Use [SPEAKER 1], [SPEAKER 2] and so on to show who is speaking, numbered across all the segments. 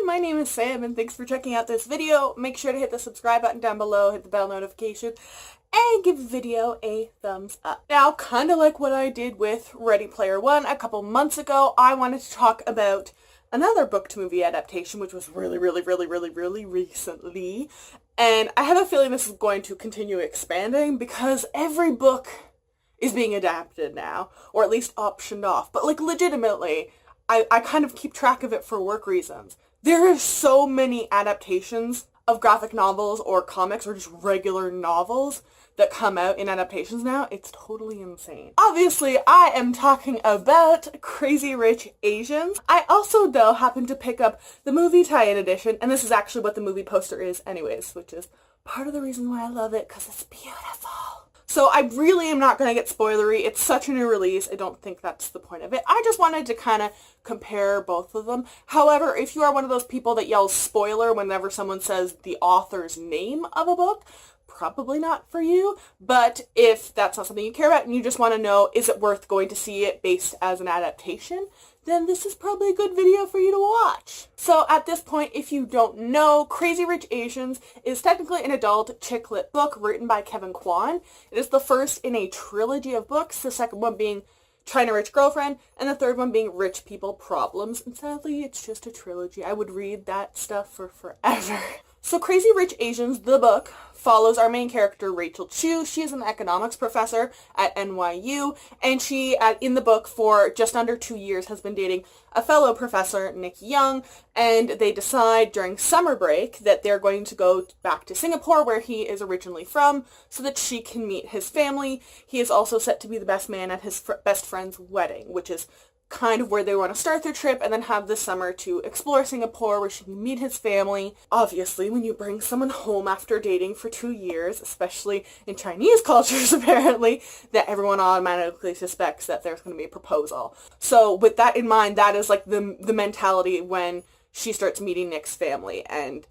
[SPEAKER 1] my name is Sam, and thanks for checking out this video. Make sure to hit the subscribe button down below, hit the bell notification, and give the video a thumbs up. Now, kind of like what I did with Ready Player One a couple months ago, I wanted to talk about another book-to-movie adaptation, which was really recently. And I have a feeling this is going to continue expanding because every book is being adapted now, or at least optioned off. But like legitimately, I kind of keep track of it for work reasons. There are so many adaptations of graphic novels or comics or just regular novels that come out in adaptations now. It's totally insane. Obviously, I am talking about Crazy Rich Asians. I also, though, happen to pick up the movie tie-in edition, and this is actually what the movie poster is anyways, which is part of the reason why I love it, because it's beautiful. So I really am not going to get spoilery. It's such a new release. I don't think that's the point of it. I just wanted to kind of compare both of them. However, if you are one of those people that yells spoiler whenever someone says the author's name of a book, probably not for you. But if that's not something you care about and you just want to know, is it worth going to see it based as an adaptation, then this is probably a good video for you to watch. So at this point, if you don't know, Crazy Rich Asians is technically an adult chick lit book written by Kevin Kwan. It is the first in a trilogy of books, the second one being China Rich Girlfriend, and the third one being Rich People Problems. And sadly, it's just a trilogy. I would read that stuff for forever. So Crazy Rich Asians, the book, follows our main character, Rachel Chu. She is an economics professor at NYU, and she, in the book, for just under 2 years, has been dating a fellow professor, Nick Young, and they decide during summer break that they're going to go back to Singapore, where he is originally from, so that she can meet his family. He is also set to be the best man at his best friend's wedding, which is kind of where they want to start their trip, and then have this summer to explore Singapore where she can meet his family. Obviously, when you bring someone home after dating for 2 years, especially in Chinese cultures apparently, that everyone automatically suspects that there's going to be a proposal. So with that in mind, that is like the mentality when she starts meeting Nick's family, and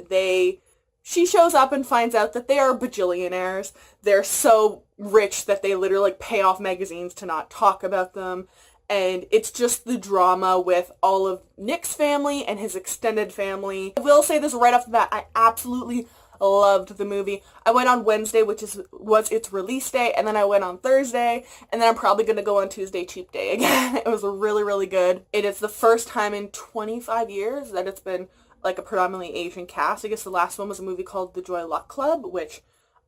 [SPEAKER 1] she shows up and finds out that they are bajillionaires. They're so rich that they literally like pay off magazines to not talk about them. And it's just the drama with all of Nick's family and his extended family. I will say this right off the bat, I absolutely loved the movie. I went on Wednesday, which was its release day, and then I went on Thursday, and then I'm probably going to go on Tuesday, cheap day again. It was really good. It is the first time in 25 years that it's been like a predominantly Asian cast. I guess the last one was a movie called The Joy Luck Club, which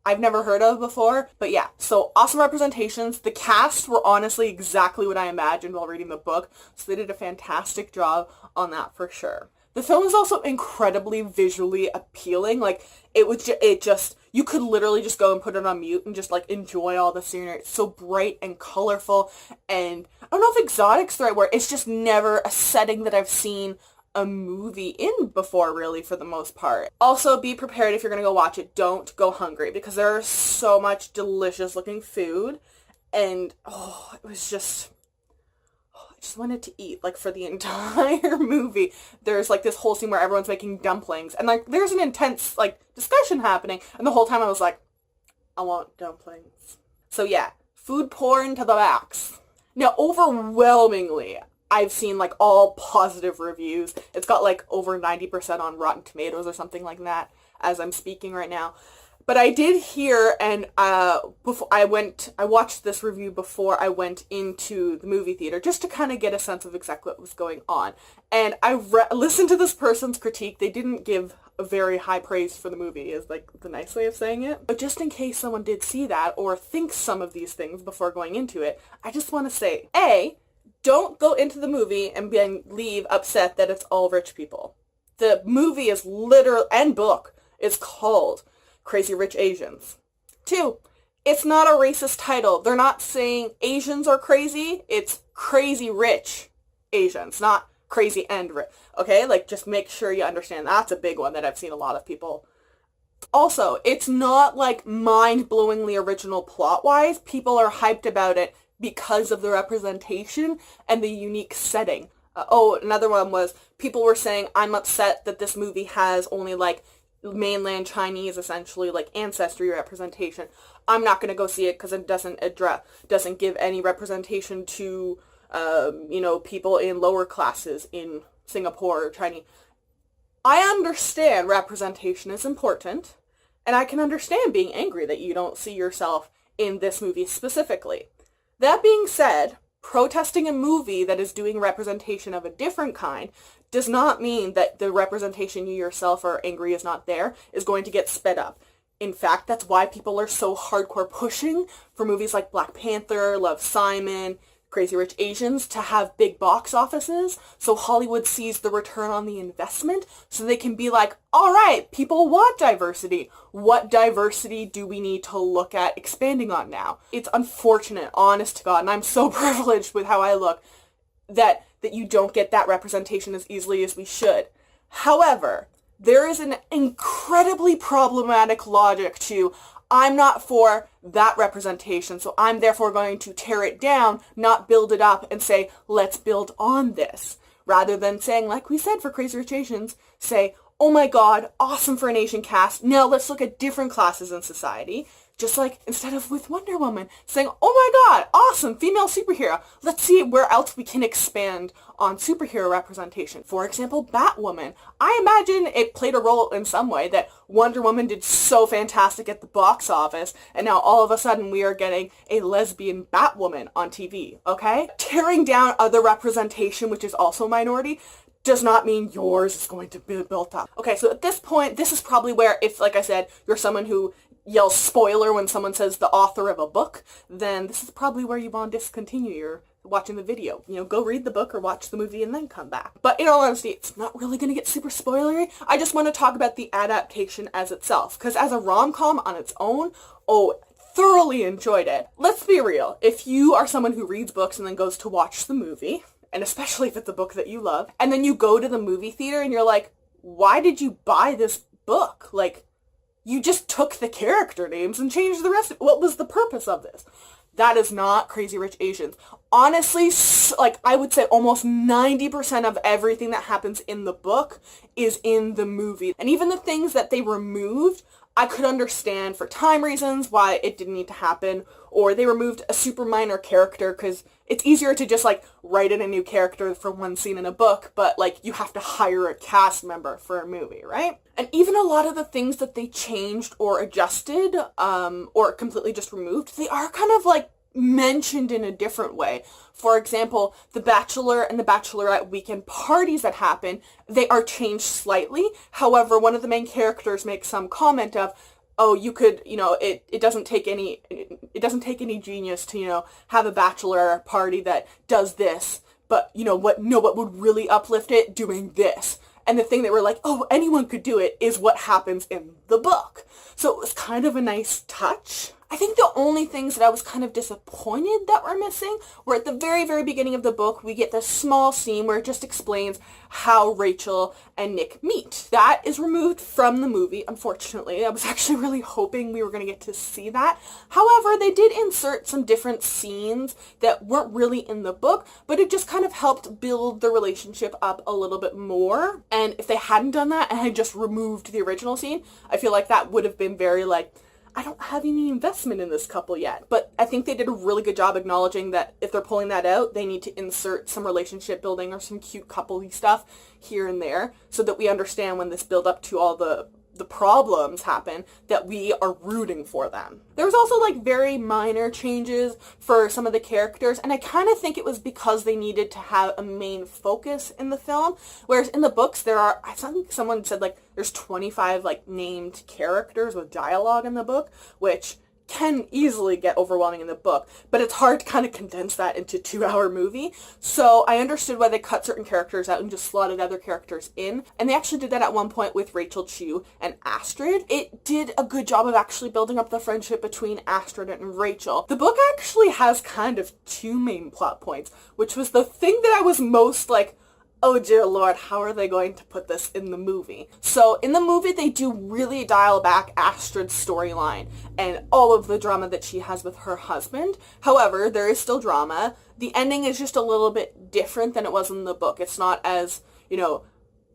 [SPEAKER 1] I've never heard of before, but yeah, so awesome representations. The cast were honestly exactly what I imagined while reading the book, so they did a fantastic job on that for sure. The film is also incredibly visually appealing. Like, you could literally just go and put it on mute and just like enjoy all the scenery. It's so bright and colorful, and I don't know if exotic's the right word. It's just never a setting that I've seen a movie in before, really, for the most part. Also, be prepared if you're gonna go watch it. Don't go hungry, because there's so much delicious looking food, and I just wanted to eat like for the entire movie. There's like this whole scene where everyone's making dumplings, and like there's an intense like discussion happening, and the whole time I was like, I want dumplings. So yeah, food porn to the max. Now, overwhelmingly, I've seen like all positive reviews. It's got like over 90% on Rotten Tomatoes or something like that as I'm speaking right now. But I did hear, and before I watched this review before I went into the movie theater, just to kind of get a sense of exactly what was going on. And I listened to this person's critique. They didn't give a very high praise for the movie, is like the nice way of saying it. But just in case someone did see that or thinks some of these things before going into it, I just want to say, don't go into the movie and leave upset that it's all rich people. The movie is and book is called Crazy Rich Asians. 2, it's not a racist title. They're not saying Asians are crazy. It's Crazy Rich Asians, not crazy and rich. Okay, like just make sure you understand. That's a big one that I've seen a lot of people. Also, it's not like mind-blowingly original plot-wise. People are hyped about it because of the representation and the unique setting. Another one was, people were saying, I'm upset that this movie has only like mainland Chinese, essentially, like ancestry representation. I'm not going to go see it because it doesn't give any representation to, people in lower classes in Singapore or Chinese. I understand representation is important, and I can understand being angry that you don't see yourself in this movie specifically. That being said, protesting a movie that is doing representation of a different kind does not mean that the representation you yourself are angry is not there is going to get sped up. In fact, that's why people are so hardcore pushing for movies like Black Panther, Love, Simon, Crazy Rich Asians to have big box offices, so Hollywood sees the return on the investment, so they can be like, all right, people want diversity. What diversity do we need to look at expanding on now? It's unfortunate, honest to God, and I'm so privileged with how I look, that you don't get that representation as easily as we should. However, there is an incredibly problematic logic to, I'm not for that representation, so I'm therefore going to tear it down, not build it up, and say, let's build on this. Rather than saying, like we said for Crazy Rich Asians, say, oh my god, awesome for an Asian cast, now let's look at different classes in society. Just like, instead of with Wonder Woman, saying, oh my god, awesome, female superhero. Let's see where else we can expand on superhero representation. For example, Batwoman. I imagine it played a role in some way that Wonder Woman did so fantastic at the box office, and now all of a sudden we are getting a lesbian Batwoman on TV, okay? Tearing down other representation, which is also minority, does not mean yours is going to be built up. Okay, so at this point, this is probably where, if, like I said, you're someone who yells spoiler when someone says the author of a book, then this is probably where you want to discontinue your watching the video. You know, go read the book or watch the movie and then come back. But in all honesty, it's not really going to get super spoilery. I just want to talk about the adaptation as itself, because as a rom-com on its own, oh, thoroughly enjoyed it. Let's be real. If you are someone who reads books and then goes to watch the movie, and especially if it's a book that you love, and then you go to the movie theater and you're like, why did you buy this book? Like, you just took the character names and changed the rest of it. What was the purpose of this? That is not Crazy Rich Asians. Honestly, like, I would say almost 90% of everything that happens in the book is in the movie. And even the things that they removed, I could understand for time reasons why it didn't need to happen, or they removed a super minor character because it's easier to just, like, write in a new character for one scene in a book, but, like, you have to hire a cast member for a movie, right? And even a lot of the things that they changed or adjusted, or completely just removed, they are kind of, like, mentioned in a different way. For example, the Bachelor and the Bachelorette weekend parties that happen, they are changed slightly. However, one of the main characters makes some comment of, oh, you could, you know, it doesn't take any genius to, you know, have a bachelor party that does this, but, you know, what would really uplift it? Doing this. And the thing that we're like, oh, anyone could do it, is what happens in the book. So it was kind of a nice touch. I think the only things that I was kind of disappointed that were missing were at the very, very beginning of the book, we get this small scene where it just explains how Rachel and Nick meet. That is removed from the movie, unfortunately. I was actually really hoping we were going to get to see that. However, they did insert some different scenes that weren't really in the book, but it just kind of helped build the relationship up a little bit more. And if they hadn't done that and had just removed the original scene, I feel like that would have been very, like, I don't have any investment in this couple yet. But I think they did a really good job acknowledging that if they're pulling that out, they need to insert some relationship building or some cute couple-y stuff here and there so that we understand when this build up to all the problems happen, that we are rooting for them. There was also, like, very minor changes for some of the characters, and I kind of think it was because they needed to have a main focus in the film, whereas in the books there are, I think someone said, like, there's 25, like, named characters with dialogue in the book, which can easily get overwhelming in the book, but it's hard to kind of condense that into a 2-hour movie. So I understood why they cut certain characters out and just slotted other characters in. And they actually did that at one point with Rachel Chu and Astrid. It did a good job of actually building up the friendship between Astrid and Rachel. The book actually has kind of 2 main plot points, which was the thing that I was most like, oh dear Lord, how are they going to put this in the movie? So in the movie, they do really dial back Astrid's storyline and all of the drama that she has with her husband. However, there is still drama. The ending is just a little bit different than it was in the book. It's not as, you know,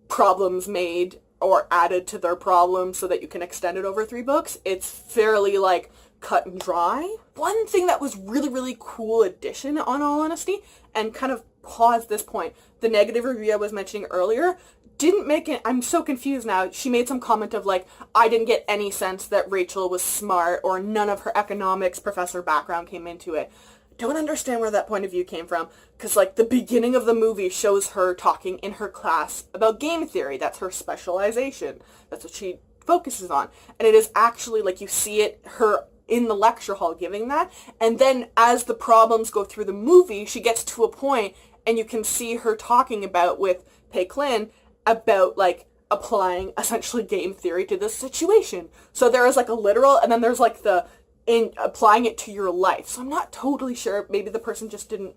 [SPEAKER 1] problems made or added to their problems so that you can extend it over 3 books. It's fairly, like, cut and dry. One thing that was really, really cool addition, on all honesty, and kind of pause this point, the negative review I was mentioning earlier didn't make it, I'm so confused now. She made some comment of like, I didn't get any sense that Rachel was smart, or none of her economics professor background came into it. Don't understand where that point of view came from, because like the beginning of the movie shows her talking in her class about game theory. That's her specialization. That's what she focuses on. And it is actually like, you see it, her in the lecture hall giving that, and then as the problems go through the movie, she gets to a point and you can see her talking about with Pei Klin about like applying essentially game theory to this situation. So there is like a literal, and then there's like the in applying it to your life. So I'm not totally sure. Maybe the person just didn't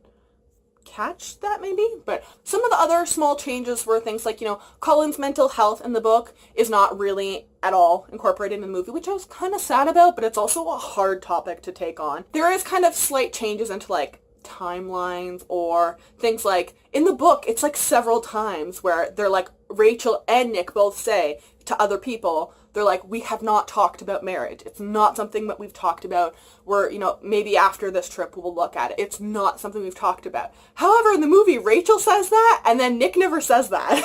[SPEAKER 1] catch that, maybe. But some of the other small changes were things like, you know, Colin's mental health in the book is not really at all incorporated in the movie, which I was kind of sad about, but it's also a hard topic to take on. There is kind of slight changes into like timelines or things like in the book, it's like several times where they're like, Rachel and Nick both say to other people, they're like, we have not talked about marriage. It's not something that we've talked about. We're, you know, maybe after this trip we'll look at it. It's not something we've talked about. However, in the movie, Rachel says that, and then Nick never says that.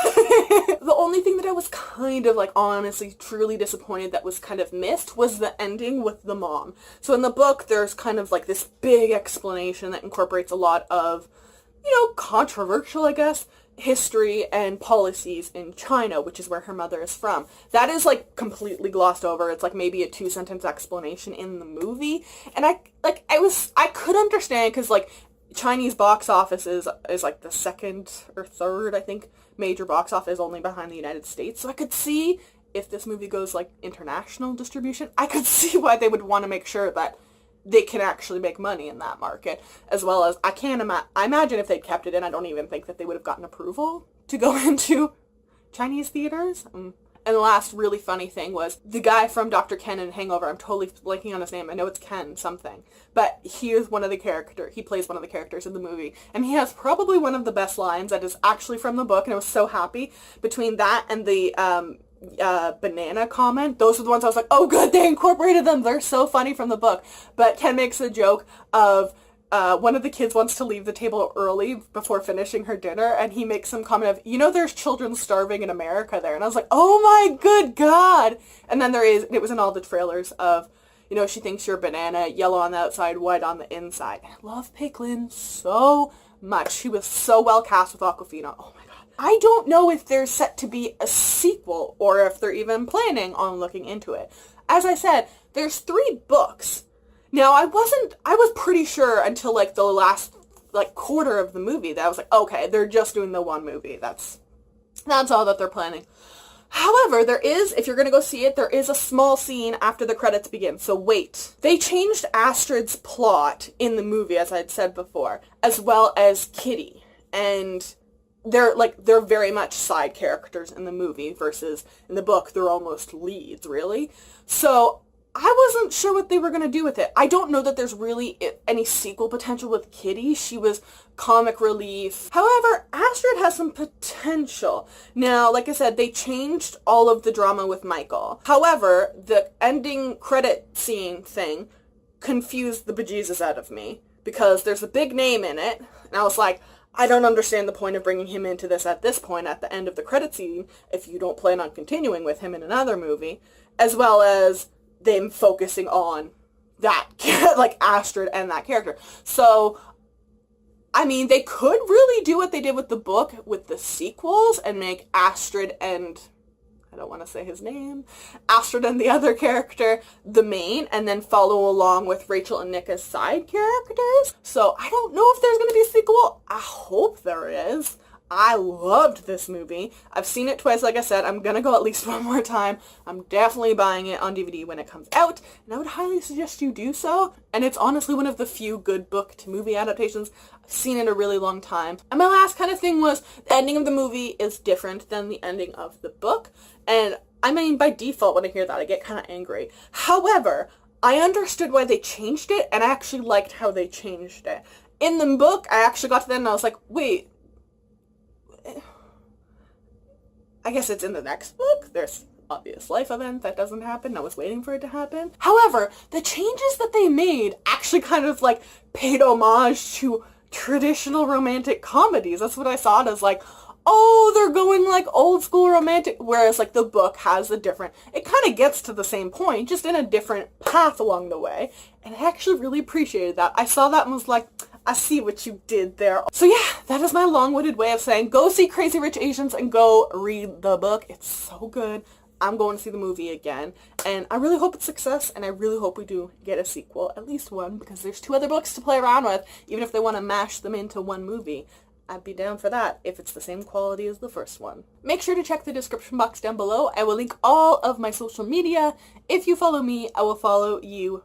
[SPEAKER 1] The only thing that I was kind of like honestly truly disappointed that was kind of missed was the ending with the mom. So in the book, there's kind of like this big explanation that incorporates a lot of, you know, controversial, I guess, history and policies in China, which is where her mother is from. That is like completely glossed over. It's like maybe a 2-sentence explanation in the movie. And I could understand, because like Chinese box office is like the second or third, I think, major box office, only behind the United States. So I could see if this movie goes like international distribution, I could see why they would want to make sure that they can actually make money in that market, as well as I imagine if they'd kept it in, I don't even think that they would have gotten approval to go into Chinese theaters. And the last really funny thing was the guy from Dr. Ken in Hangover. I'm totally blanking on his name. I know it's Ken something, but he plays one of the characters in the movie, and he has probably one of the best lines that is actually from the book, and I was so happy between that and the banana comment. Those are the ones I was like, oh good, they incorporated them. They're so funny from the book. But Ken makes a joke of one of the kids wants to leave the table early before finishing her dinner, and he makes some comment of, you know, there's children starving in America there. And I was like, oh my good God. And then it was in all the trailers of, you know, she thinks you're a banana, yellow on the outside, white on the inside. And I love Pei Klin so much. She was so well cast with Awkwafina. Oh my God. I don't know if there's set to be a sequel or if they're even planning on looking into it. As I said, there's 3 books. Now, I was pretty sure until like the last like quarter of the movie that I was like, okay, they're just doing the one movie. That's all that they're planning. However, there is, if you're going to go see it, there is a small scene after the credits begin, so wait. They changed Astrid's plot in the movie, as I'd said before, as well as Kitty. And they're very much side characters in the movie versus in the book, they're almost leads, really. So I wasn't sure what they were going to do with it. I don't know that there's really any sequel potential with Kitty. She was comic relief. However, Astrid has some potential. Now, like I said, they changed all of the drama with Michael. However, the ending credit scene thing confused the bejesus out of me, because there's a big name in it, and I was like, I don't understand the point of bringing him into this at this point at the end of the credit scene if you don't plan on continuing with him in another movie, as well as them focusing on that, like Astrid and that character. So, I mean, they could really do what they did with the book with the sequels and make Astrid and, I don't want to say his name, Astrid and the other character the main, and then follow along with Rachel and Nick as side characters. So I don't know if there's going to be a sequel. I hope there is. I loved this movie. I've seen it twice, like I said. I'm going to go at least one more time. I'm definitely buying it on DVD when it comes out, and I would highly suggest you do so. And it's honestly one of the few good book to movie adaptations I've seen in a really long time. And my last kind of thing was the ending of the movie is different than the ending of the book. And I mean, by default, when I hear that, I get kind of angry. However, I understood why they changed it, and I actually liked how they changed it. In the book, I actually got to the end and I was like, wait, I guess it's in the next book. There's obvious life event that doesn't happen. I was waiting for it to happen. However, the changes that they made actually kind of like paid homage to traditional romantic comedies. That's what I saw it as, like, oh, they're going like old school romantic, whereas like the book has a different, it kind of gets to the same point, just in a different path along the way. And I actually really appreciated that. I saw that and was like, I see what you did there. So yeah, that is my long-winded way of saying go see Crazy Rich Asians and go read the book. It's so good. I'm going to see the movie again, and I really hope it's a success, and I really hope we do get a sequel, at least one, because there's 2 other books to play around with, even if they want to mash them into one movie. I'd be down for that if it's the same quality as the first one. Make sure to check the description box down below. I will link all of my social media. If you follow me, I will follow you